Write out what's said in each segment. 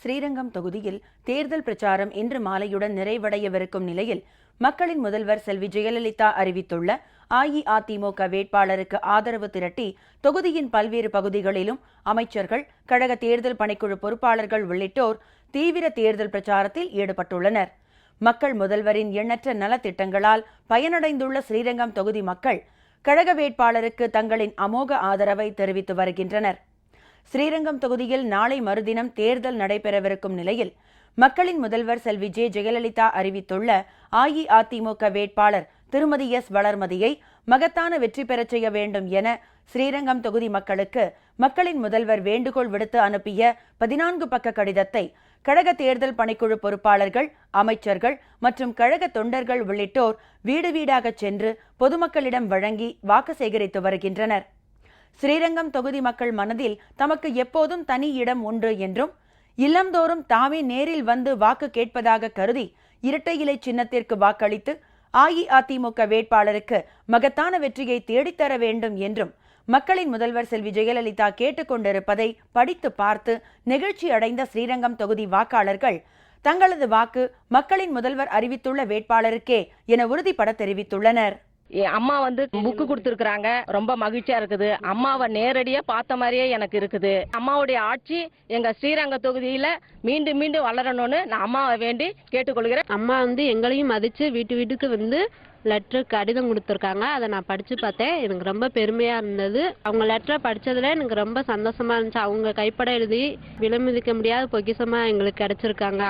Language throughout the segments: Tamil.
ஸ்ரீரங்கம் தொகுதியில் தேர்தல் பிரச்சாரம் இன்று மாலையுடன் நிறைவடையவிருக்கும் நிலையில் மக்களின் முதல்வர் செல்வி ஜெயலலிதா அறிவித்துள்ள அஇஅதிமுக வேட்பாளருக்கு ஆதரவு திரட்டி தொகுதியின் பல்வேறு பகுதிகளிலும் அமைச்சர்கள், கழக தேர்தல் பணிக்குழு பொறுப்பாளர்கள் உள்ளிட்டோர் தீவிர தேர்தல் பிரச்சாரத்தில் ஈடுபட்டுள்ளனர். மக்கள் முதல்வரின் எண்ணற்ற நலத்திட்டங்களால் பயனடைந்துள்ள ஸ்ரீரங்கம் தொகுதி மக்கள் கழக வேட்பாளருக்கு தங்களின் அமோக ஆதரவை தெரிவித்து வருகின்றனர். ஸ்ரீரங்கம் தொகுதியில் நாளை மறுதினம் தேர்தல் நடைபெறவிருக்கும் நிலையில் மக்களின் முதல்வர் செல்வி ஜெயலலிதா அறிவித்துள்ள அஇஅதிமுக வேட்பாளர் திருமதி எஸ் வளர்மதியை மகத்தான வெற்றி பெறச் செய்ய வேண்டும் என ஸ்ரீரங்கம் தொகுதி மக்களுக்கு மக்களின் முதல்வர் வேண்டுகோள் விடுத்து அனுப்பிய 14 பக்க கடிதத்தை கழக தேர்தல் பணிக்குழு பொறுப்பாளர்கள், அமைச்சர்கள் மற்றும் கழக தொண்டர்கள் உள்ளிட்டோர் வீடு வீடாக சென்று பொதுமக்களிடம் வழங்கி வாக்கு சேகரித்து வருகின்றனர். ஸ்ரீரங்கம் தொகுதி மக்கள் மனதில் தமக்கு எப்போதும் தனி இடம் உண்டு என்றும், இல்லந்தோறும் தாமே நேரில் வந்து வாக்கு கேட்பதாக கருதி இரட்டை இலை சின்னத்திற்கு வாக்களித்து அஇஅதிமுக வேட்பாளருக்கு மகத்தான வெற்றியை தேடித்தர வேண்டும் என்றும் மக்களின் முதல்வர் செல்வி ஜெயலலிதா கேட்டுக் கொண்டிருப்பதை படித்து பார்த்து நெகிழ்ச்சி அடைந்த ஸ்ரீரங்கம் தொகுதி வாக்காளர்கள் தங்களது வாக்கு மக்களின் முதல்வர் அறிவித்துள்ள வேட்பாளருக்கே என உறுதிபட தெரிவித்துள்ளனர். அம்மா புக்கு கொடுத்துருக்காங்க, ரொம்ப மகிழ்ச்சியா இருக்குது. அம்மாவை நேரடியா பார்த்த மாதிரியே எனக்கு இருக்குது. அம்மாவுடைய ஆட்சி எங்க ஸ்ரீரங்க தொகுதியில மீண்டும் மீண்டும் வளரணும்னு நான் அம்மாவை வேண்டி கேட்டுக்கொள்கிறேன். அம்மா எங்களையும் மதிச்சு வீட்டுக்கு லெட்டர் கடிதம் கொடுத்துருக்காங்க. அதை நான் படிச்சு பார்த்தேன். எனக்கு ரொம்ப பெருமையா இருந்தது. அவங்க லெட்டரை படிச்சதுல எனக்கு ரொம்ப சந்தோஷமா இருந்துச்சு. அவங்க கைப்பட எழுதி விலைமதிக்க முடியாத பொக்கிஷமா எங்களுக்கு கிடைச்சிருக்காங்க.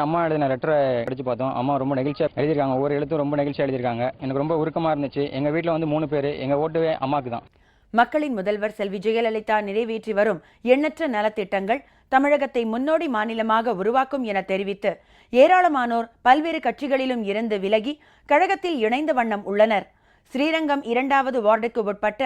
அம்மா எழுதின லெட்டரை படிச்சு பார்த்தோம். அம்மா ரொம்ப நெகிழ்ச்சியா எழுதியிருக்காங்க. ஒவ்வொரு எழுத்தும் ரொம்ப நெகிழ்ச்சியா எழுதியிருக்காங்க. எனக்கு ரொம்ப உருக்கமா இருந்துச்சு. எங்க வீட்டுல 3 பேர். எங்க ஓட்டுவே அம்மாக்கு தான். மக்களின் முதல்வர் செல்வி ஜெயலலிதா நிறைவேற்றி வரும் எண்ணற்ற நலத்திட்டங்கள் தமிழகத்தை முன்னோடி மாநிலமாக உருவாக்கும் என தெரிவித்து ஏராளமானோர் பல்வேறு கட்சிகளிலும் இருந்து விலகி கழகத்தில் இணைந்த வண்ணம் உள்ளனர். ஸ்ரீரங்கம் 2வது வார்டுக்கு உட்பட்ட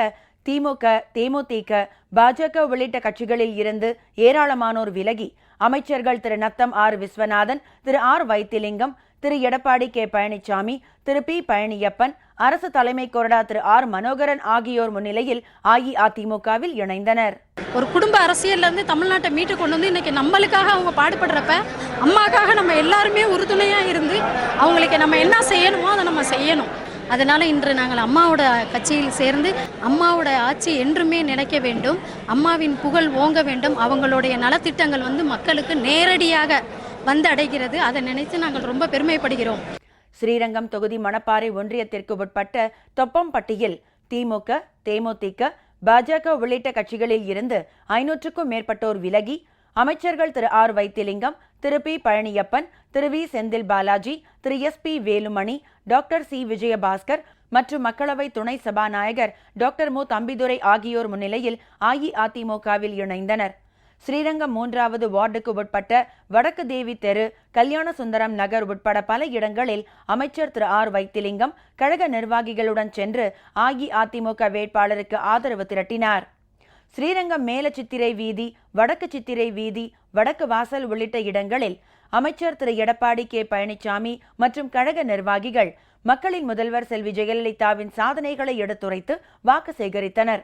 திமுக, தேமுதிக, பாஜக உள்ளிட்ட கட்சிகளில் இருந்து ஏராளமானோர் விலகி அமைச்சர்கள் திரு நத்தம் ஆர் விஸ்வநாதன், திரு ஆர் வைத்திலிங்கம், திரு எடப்பாடி கே பழனிசாமி, திரு பி பழனியப்பன், அரசு தலைமை கொறடா திரு ஆர் மனோகரன் ஆகியோர் முன்னிலையில் அஇஅதிமுகவில் இணைந்தனர். ஒரு குடும்ப அரசியல்ல இருந்து தமிழ்நாட்டை மீட்டு கொண்டு வந்து இன்னைக்கு நம்மளுக்காக அவங்க பாடுபடுறப்ப அம்மாக்காக நம்ம எல்லாருமே உறுதுணையா இருந்து அவங்களுக்கு நம்ம என்ன செய்யணுமோ அதை நம்ம செய்யணும். அதனால இன்று நாங்கள் அம்மாவோட கட்சியில் சேர்ந்து அம்மாவோட ஆட்சி என்றுமே நிலைக்க வேண்டும், அம்மாவின் புகழ் ஓங்க வேண்டும், அவங்களுடைய நலத்திட்டங்கள் மக்களுக்கு நேரடியாக வந்து அடைகிறது. அதை நினைத்து நாங்கள் ரொம்ப பெருமைப்படுகிறோம். ஸ்ரீரங்கம் தொகுதி மணப்பாறை ஒன்றியத்திற்கு உட்பட்ட தொப்பம்பட்டியில் திமுக, தேமுதிக, பாஜக உள்ளிட்ட கட்சிகளில் இருந்து 500க்கும் மேற்பட்டோர் விலகி அமைச்சர்கள் திரு ஆர் வைத்திலிங்கம், திரு பி பழனியப்பன், திரு வி செந்தில் பாலாஜி, திரு S P Velumani, doctor C Vijayabaskar மற்றும் மக்களவை துணை சபாநாயகர் டாக்டர் மு தம்பிதுரை ஆகியோர் முன்னிலையில் அஇஅதிமுகவில் இணைந்தனர். ஸ்ரீரங்கம் 3வது வார்டுக்கு உட்பட்ட வடக்கு தேவி தெரு, கல்யாண சுந்தரம் நகர் உட்பட பல இடங்களில் அமைச்சர் திரு ஆர் வைத்திலிங்கம் கழக நிர்வாகிகளுடன் சென்று அஇஅதிமுக வேட்பாளருக்கு ஆதரவு திரட்டினார். ஸ்ரீரங்கம் மேல சித்திரை வீதி, வடக்கு சித்திரை வீதி, வடக்கு வாசல் உள்ளிட்ட இடங்களில் அமைச்சர் திரு எடப்பாடி கே பழனிசாமி மற்றும் கழக நிர்வாகிகள் மக்களின் முதல்வர் செல்வி ஜெயலலிதாவின் சாதனைகளை எடுத்துரைத்து வாக்கு சேகரித்தனர்.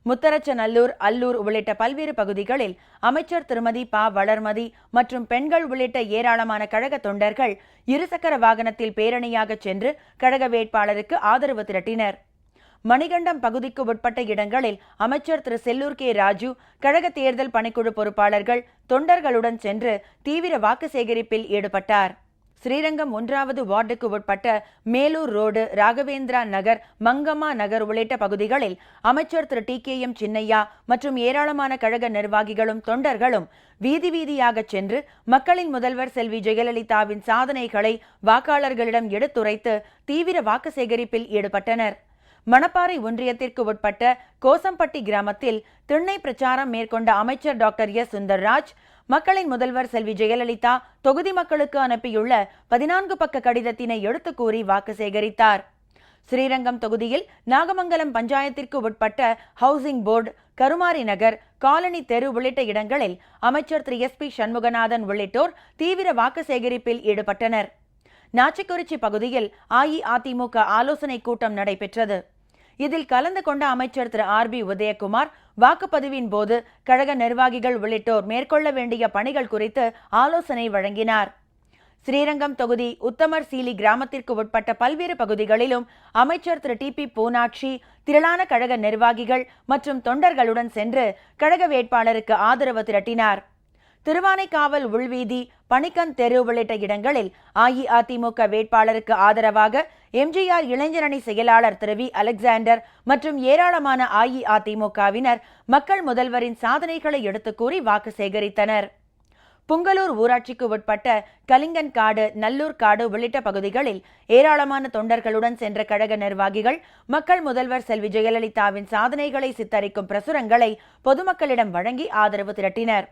முத்தரச்சநல்லூர், அல்லூர் உள்ளிட்ட பல்வேறு பகுதிகளில் அமைச்சர் திருமதி ப வளர்மதி மற்றும் பெண்கள் உள்ளிட்ட ஏராளமான கழக தொண்டர்கள் இருசக்கர வாகனத்தில் பேரணியாக சென்று கழக வேட்பாளருக்கு ஆதரவு திரட்டினர். மணிகண்டம் பகுதிக்கு உட்பட்ட இடங்களில் அமைச்சர் திரு செல்லூர் கே ராஜு கழக தேர்தல் பணிக்குழு பொறுப்பாளர்கள் தொண்டர்களுடன் சென்று தீவிர வாக்கு சேகரிப்பில் ஈடுபட்டார். ஸ்ரீரங்கம் 1வது வார்டுக்கு உட்பட்ட மேலூர் ரோடு, ராகவேந்திரா நகர், மங்கம்மா நகர் உள்ளிட்ட பகுதிகளில் அமைச்சர் திரு டி.கே.எம். சின்னையா மற்றும் ஏராளமான கழக நிர்வாகிகளும் தொண்டர்களும் வீதி வீதியாக சென்று மக்களின் முதல்வர் செல்வி ஜெயலலிதாவின் சாதனைகளை வாக்காளர்களிடம் எடுத்துரைத்து தீவிர வாக்கு சேகரிப்பில் ஈடுபட்டனர். மணப்பாறை ஒன்றியத்திற்கு உட்பட்ட கோசம்பட்டி கிராமத்தில் திண்ணை பிரச்சாரம் மேற்கொண்ட அமைச்சர் டாக்டர் எஸ் சுந்தர்ராஜ் மக்களின் முதல்வர் செல்வி ஜெயலலிதா தொகுதி மக்களுக்கு அனுப்பியுள்ள 14 பக்க கடிதத்தினை எடுத்து கூறி வாக்கு சேகரித்தார். ஸ்ரீரங்கம் தொகுதியில் நாகமங்கலம் பஞ்சாயத்திற்கு உட்பட்ட ஹவுசிங் போர்டு, கருமாரி நகர், காலனி தெரு உள்ளிட்ட இடங்களில் அமைச்சர் திரு எஸ் பி சண்முகநாதன் உள்ளிட்டோர் தீவிர வாக்கு சேகரிப்பில் ஈடுபட்டனர். நாச்சிக்குறிச்சி பகுதியில் அஇஅதிமுக ஆலோசனை கூட்டம் நடைபெற்றது. இதில் கலந்து கொண்ட அமைச்சர் திரு ஆர்.பி. உதயகுமார் வாக்குப்பதிவின் போது கழக நிர்வாகிகள் உள்ளிட்டோர் மேற்கொள்ள வேண்டிய பணிகள் குறித்து ஆலோசனை வழங்கினார். ஸ்ரீரங்கம் தொகுதி உத்தமர் சீலி கிராமத்திற்கு உட்பட்ட பல்வேறு பகுதிகளிலும் அமைச்சர் திரு டி.பி. பூனாட்சி திரளான கழக நிர்வாகிகள் மற்றும் தொண்டர்களுடன் சென்று கழக வேட்பாளருக்கு ஆதரவு திரட்டினார். திருவானைக்காவல் உள்வீதி, பணிக்கன் தெரு உள்ளிட்ட இடங்களில் அஇஅதிமுக வேட்பாளருக்கு ஆதரவாக எம்ஜிஆர் இளைஞரணி செயலாளர் திரு வி. அலெக்சாண்டர் மற்றும் ஏராளமான அஇஅதிமுகவினர் மக்கள் முதல்வரின் சாதனைகளை எடுத்துக் கூறி வாக்கு சேகரித்தனர். புங்கலூர் ஊராட்சிக்கு உட்பட்ட கலிங்கன்காடு, நல்லூர் காடு உள்ளிட்ட பகுதிகளில் ஏராளமான தொண்டர்களுடன் சென்ற கழக நிர்வாகிகள் மக்கள் முதல்வர் செல்வி ஜெயலலிதாவின் சாதனைகளை சித்தரிக்கும் பிரசுரங்களை பொதுமக்களிடம் வழங்கி ஆதரவு திரட்டினர்.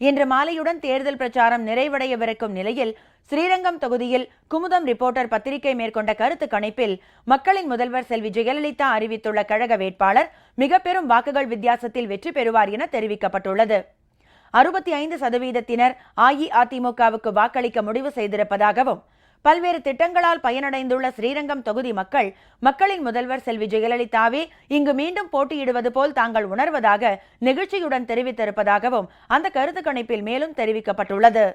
இன்று மாலையுடன் தேர்தல் பிரச்சாரம் நிறைவடையவிருக்கும் நிலையில் ஸ்ரீரங்கம் தொகுதியில் குமுதம் ரிப்போர்ட்டர் பத்திரிகை மேற்கொண்ட கருத்து கணிப்பில் மக்களின் முதல்வர் செல்வி ஜெயலலிதா அறிவித்துள்ள கழக வேட்பாளர் மிக பெரும் வாக்குகள் வித்தியாசத்தில் வெற்றி பெறுவார் என தெரிவிக்கப்பட்டுள்ளது. 65% அஇஅதிமுகவுக்கு வாக்களிக்க முடிவு செய்திருப்பதாகவும் பல்வேறு திட்டங்களால் பயனடைந்துள்ள ஸ்ரீரங்கம் தொகுதி மக்களின் முதல்வர் செல்வி ஜெயலலிதாவே இங்கு மீண்டும் போட்டியிடுவது போல் தாங்கள் உணர்வதாக நெகிழ்ச்சியுடன் தெரிவித்திருப்பதாகவும் அந்த கருத்து கணிப்பில் மேலும் தெரிவிக்கப்பட்டுள்ளது.